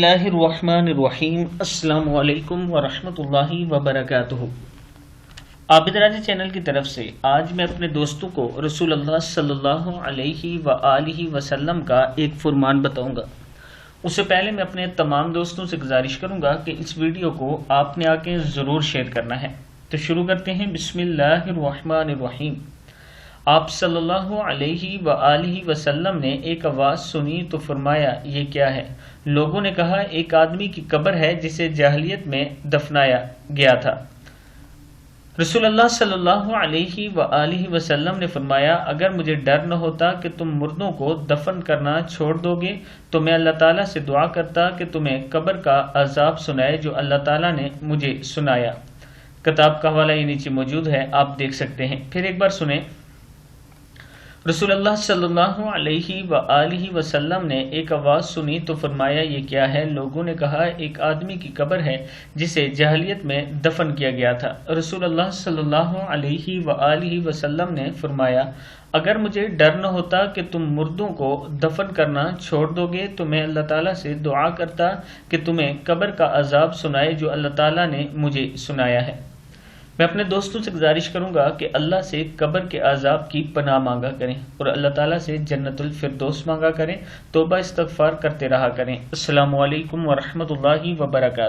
اللہ الرحمن الرحیم۔ السلام علیکم ورحمۃ اللہ وبرکاتہ۔ عابد راجہ چینل کی طرف سے آج میں اپنے دوستوں کو رسول اللہ صلی اللہ علیہ وآلہ وسلم کا ایک فرمان بتاؤں گا۔ اس سے پہلے میں اپنے تمام دوستوں سے گزارش کروں گا کہ اس ویڈیو کو آپ نے آ کے ضرور شیئر کرنا ہے۔ تو شروع کرتے ہیں۔ بسم اللہ الرحمن الرحیم۔ آپ صلی اللہ علیہ وآلہ وسلم نے ایک آواز سنی تو فرمایا، یہ کیا ہے؟ لوگوں نے کہا، ایک آدمی کی قبر ہے جسے جاہلیت میں دفنایا گیا تھا۔ رسول اللہ صلی اللہ علیہ وآلہ وسلم نے فرمایا، اگر مجھے ڈر نہ ہوتا کہ تم مردوں کو دفن کرنا چھوڑ دو گے تو میں اللہ تعالیٰ سے دعا کرتا کہ تمہیں قبر کا عذاب سنائے جو اللہ تعالیٰ نے مجھے سنایا۔ کتاب کا حوالہ یہ نیچے موجود ہے، آپ دیکھ سکتے ہیں۔ پھر ایک بار سنیں۔ رسول اللہ صلی اللہ علیہ وآلہ وسلم نے ایک آواز سنی تو فرمایا، یہ کیا ہے؟ لوگوں نے کہا، ایک آدمی کی قبر ہے جسے جاہلیت میں دفن کیا گیا تھا۔ رسول اللہ صلی اللہ علیہ وآلہ وسلم نے فرمایا، اگر مجھے ڈر نہ ہوتا کہ تم مردوں کو دفن کرنا چھوڑ دو گے تو میں اللہ تعالیٰ سے دعا کرتا کہ تمہیں قبر کا عذاب سنائے جو اللہ تعالیٰ نے مجھے سنایا ہے۔ میں اپنے دوستوں سے گزارش کروں گا کہ اللہ سے قبر کے عذاب کی پناہ مانگا کریں اور اللہ تعالیٰ سے جنت الفردوس مانگا کریں، توبہ استغفار کرتے رہا کریں۔ السلام علیکم ورحمۃ اللہ وبرکاتہ۔